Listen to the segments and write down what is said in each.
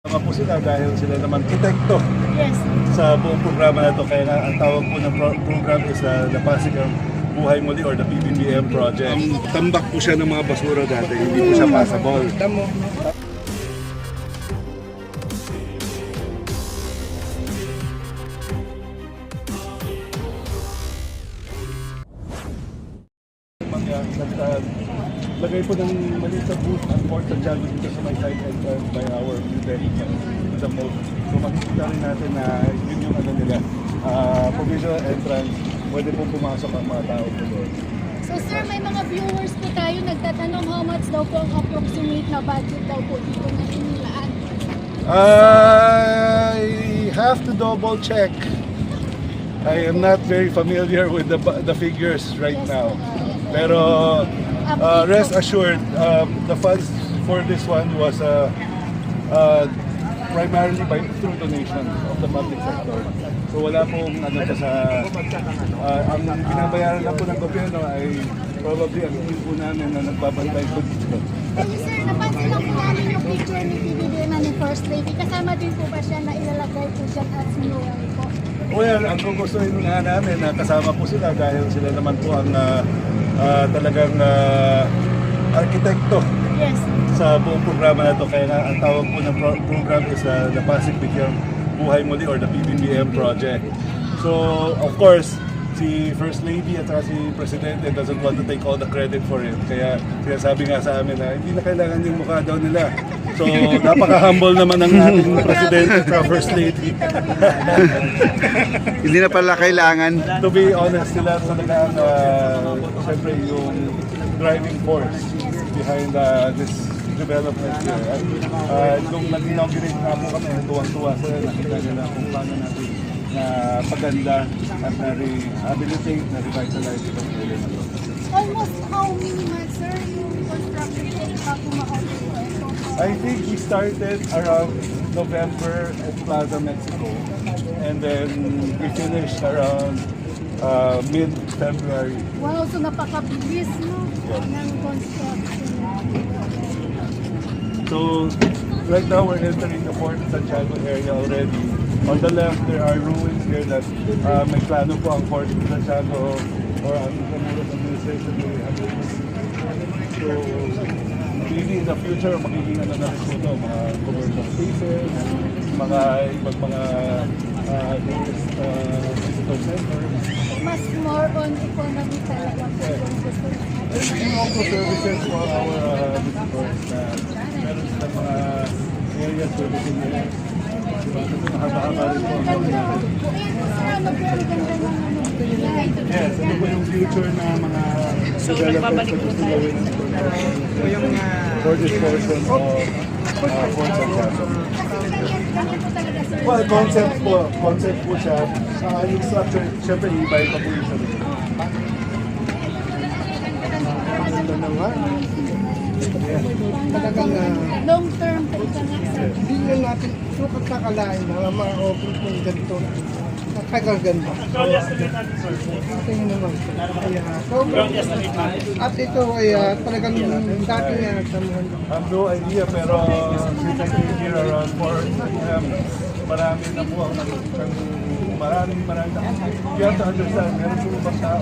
Tama po sila dahil sila naman arkitekto sa buong programa na ito. Kaya nga ang tawag po ng program is the Pasig Buhay Muli or the PBBM project. Tambak po siya ng mga basura dati, hindi po siya passable. Lagay po ng maliit sa booth at Port Santiago dito sa may side entrance by our delegate to the most. So makikita rin natin na yun yung ano nila, provisional entrance, pwede po pumasok ang mga tao po doon. So sir, may mga viewers po tayo nagtatanong how much daw po ang approximate na budget daw po dito na inilaan? I have to double check. I am not very familiar with the figures right now. Pero rest assured, the funds for this one was primarily through donation of the public sector. So wala pong ano pa sa ang binabayaran lang po ng gobyerno ay probably ang team po namin na nagbabantay po dito. Ayun sir, napansin lang po namin yung picture ni PBBM ni First Lady. Kasama din po ba siya na ilalagay po dyan at sinuwal po? Well, ang gugustuhin nga namin na kasama po sila dahil sila naman po ang talagang arkitekto sa buong programa na ito. Kaya nga ang tawag po ng program is the Pasig Buhay Muli or the PBBM project. So, of course, si First Lady at si Presidente doesn't want to take all the credit for it. Kaya sinasabi nga sa amin na hindi na kailangan yung mukha daw nila. So, napaka-humble naman ng ating Presidente at First Lady. Hindi na pala kailangan. To be honest, sila talaga siyempre yung driving force behind this development here. At kung nag-inaugurate nga po kami, tuwang-tuwa sila, nakita nila kung paano natin na paganda at na-rehabilitate, na-revitalize itong area na ito. Almost how many months sir yung construction bago ma-open? I think we started around November at Plaza Mexico and then we finished around mid-February. Wow, so napakabilis no? Ng construction. So right now we're entering the Port Santiago area already. On the left there are ruins here that may plano po ang Port Santiago or ang Comoros administration to rehabilitate. So maybe in the future magiging ano na rin po ito, mga commercial spaces, mga ibang mga visitor centers. Mas more on economy talaga po yung gusto And also services for our visitors na meron silang mga areas where they can relax. Mahaba-haba rin po ang mga natin. Yes, ito po yung future na mga developers na gusto gawin for this portion of Port Santiago. Well, concept po siya. Yung structure, syempre i-buy pa po yung sabi. Talagang long term po ito nga sir. hindi na natin sukat kakalain na ma-open kung ganito kagaganda. Tingin naman. At ito ay talagang dati nga nagsamuhan. I have no idea pero since I came here around 4 p.m. marami na po ang maraming you have to understand, meron po ibang tao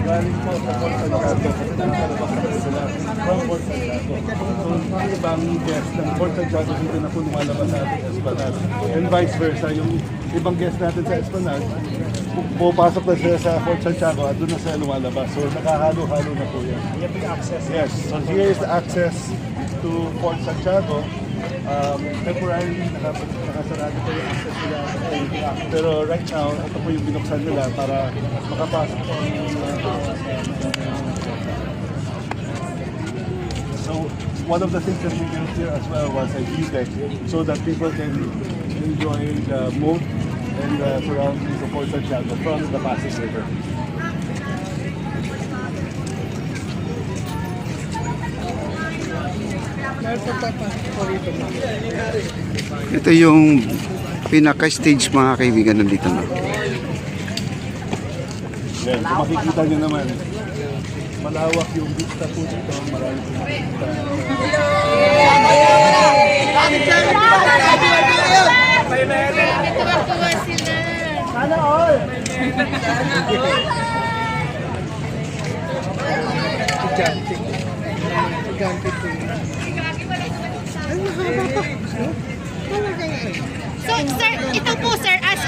galing po sa Port Santiago kasi nagkalabas sila from Port Santiago. So yung ibang guest ng Port Santiago dito na po lumalabas sa ating Esplanade and vice versa, yung ibang guest natin sa Esplanade pupasok na sila sa Port Santiago at doon na sila lumalabas. So nakahalo-halo na po yan. Yes, so here is the access to Port Santiago. Temporarily nakasarado po yung access nila. Pero right now, ito po yung binuksan nila para makapasok po ang So one of the things that we built here as well was a view deck so that people can enjoy the moat and the surroundings of Port Santiago from the Pasig River. Ito yung pinaka-stage mga kaibigan nandito na. Yan, kung makikita nyo naman, malawak yung vista po dito, marami po makikita.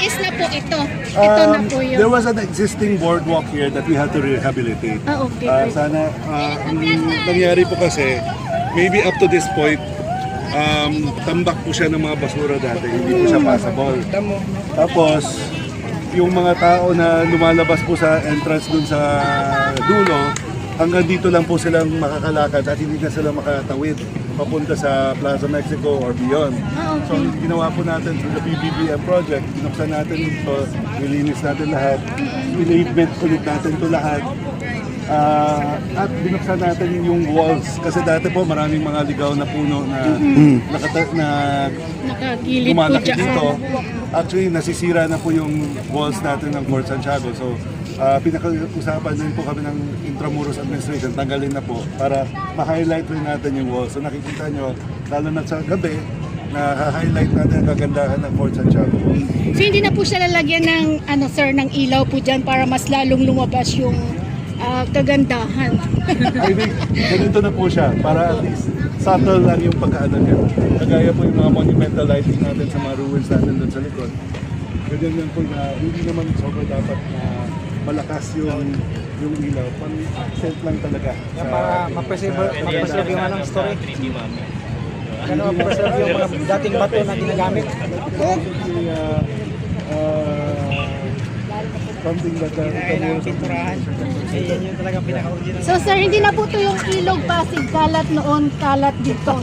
naayos na po ito. Ito na po yun. There was an existing boardwalk here that we had to rehabilitate. Okay. Sana, ang nangyari po kasi, maybe up to this point, tambak po siya ng mga basura dati, hindi po siya passable. Tapos, yung mga tao na lumalabas po sa entrance dun sa dulo, hanggang dito lang po silang makakalakad at hindi na sila makatawid papunta sa Plaza Mexico or beyond. So, ginawa po natin through the PBBM project, binuksan natin ito, nilinis natin lahat, pinavement ulit natin ito lahat. At binuksan natin yung walls kasi dati po maraming mga ligaw na puno na Nakagilid po lumalaki dyan. dito. Actually, nasisira na po yung walls natin ng Fort Santiago. So, pinag-usapan din po kami ng Intramuros Administration, tanggalin na po para ma-highlight rin natin yung walls. So, nakikita nyo, lalo na sa gabi, na-highlight natin ang kagandahan ng Fort Santiago. So hindi na po siya lalagyan ng sir, ng ilaw po dyan para mas lalong lumabas yung kagandahan. I think, ganito na po siya, para at least subtle lang yung pagkaano niya. Kagaya po yung mga monumental lighting natin sa mga ruins natin doon sa likod. Ganyan yan po na hindi naman sobrang dapat na malakas yung ilaw. Pang-accent lang talaga. Para ma-preserve yung anong story. Ano, ma-preserve yung mga dating bato na ginagamit. Something that Pinturahan. Yan yung talagang pinaka-original. So sir, hindi na po ito yung ilog Pasig, kalat noon, kalat dito.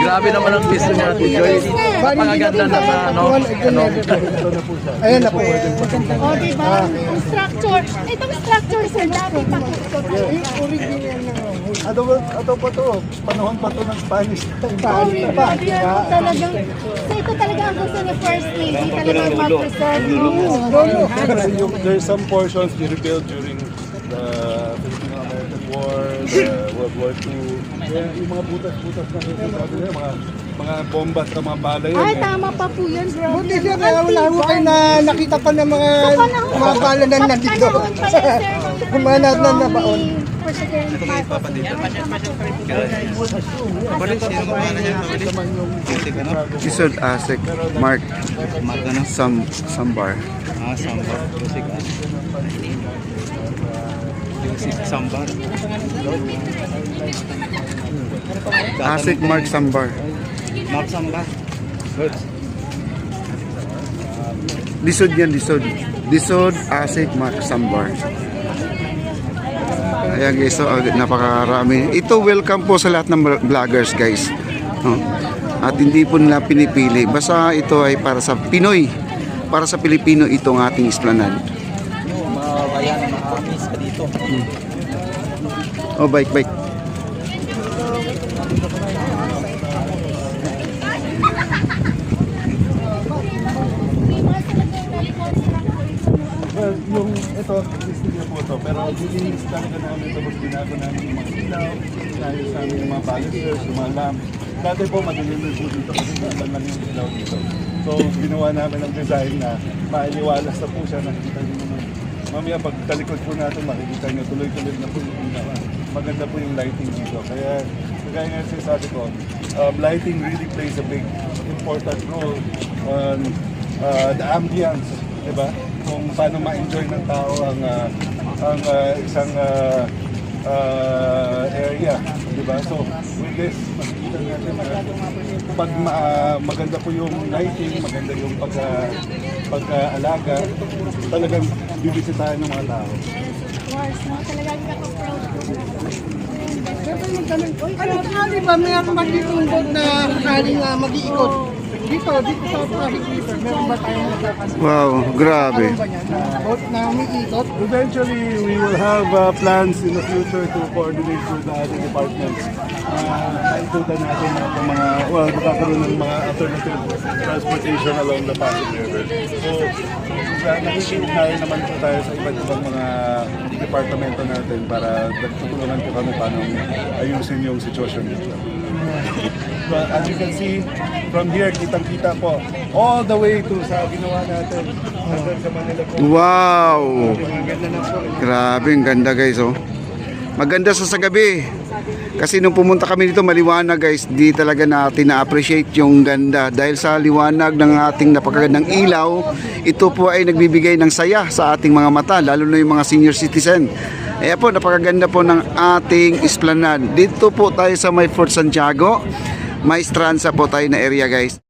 Grabe naman ang piso niya, Ate Joy. Napakaganda naman, Ayan na po. O diba? Ang structure. Itong structure sir, dati pa. Ato pa to, panahon pa to ng Spanish. Talagang, so ito talaga ang gusto ni First Lady, talagang mag-preserve yung There's some portions rebuilt during the Filipino-American War, the World War II. Kaya yung mga butas-butas na sabi nila, mga bomba at mga bala yun. Ay, tama pa po yun, bro. Buti siya, kaya wala ko kayo na nakita pa ng mga bala na nandito. Panahon pa yan, sir. Kumanat na nabaon. President Marcos. Lisod Asik Mark Sambar. Sambar. Sambar. Asik Mark Sambar. Mark Sambar. Lisod yan, lisod. Lisod Asik Mark Sambar. Ayan guys, so, napakarami. Ito welcome po sa lahat ng vloggers guys. At hindi po nila pinipili. Basta ito ay para sa Pinoy. Para sa Pilipino itong ating esplanade. Mga bayan, makamiss ka dito. Oh, bike. Well, yung ito, listed niya po ito. Pero dilinis talaga namin ito. Tapos binago namin yung mga ilaw, inayos namin yung mga balusters, yung mga lamp. Dati po, madilim po dito kasi nalan lang yung ilaw dito. So, ginawa namin ang design na mailiwalas na po siya. Nakikita niyo naman. Mamaya, pag talikod po natin, makikita niyo tuloy-tuloy na po yung ilaw. Maganda po yung lighting dito. Kaya nga sinasabi ko, lighting really plays a big important role on the ambience, di ba? Kung paano ma-enjoy ng tao ang isang area, di ba? So, with this, makikita natin na pag maganda po yung lighting, maganda yung pag-alaga, talagang bibisitahin ng mga tao. Of course, no? Talagang ako-proud po. Ano ba, may magtutungkot na sakaling mag-iikot? Dito sa Pasig River, meron ba tayong magkakasin? Wow, grabe. Na umiikot? Eventually, we will have plans in the future to coordinate with the other departments. Naikutan natin ang mga, magkakaroon ng mga alternative transportation along the Pasig River. So, nakikita naman po tayo sa iba't ibang mga departamento natin para tutulungan po kami paano ayusin yung sitwasyon dito. But as you can see, from here, kitang-kita po all the way to sa ginawa natin hanggang sa Manila po. Wow! Mga ganda na po. Grabe, ang ganda guys oh. Maganda sa gabi. Kasi nung pumunta kami dito maliwanag guys, di talaga natin na-appreciate yung ganda. Dahil sa liwanag ng ating napakagandang ilaw, ito po ay nagbibigay ng saya sa ating mga mata, lalo na yung mga senior citizen. Ayan po, napakaganda po ng ating esplanade. Dito po tayo sa may Fort Santiago. May Stranza po tayo na area guys.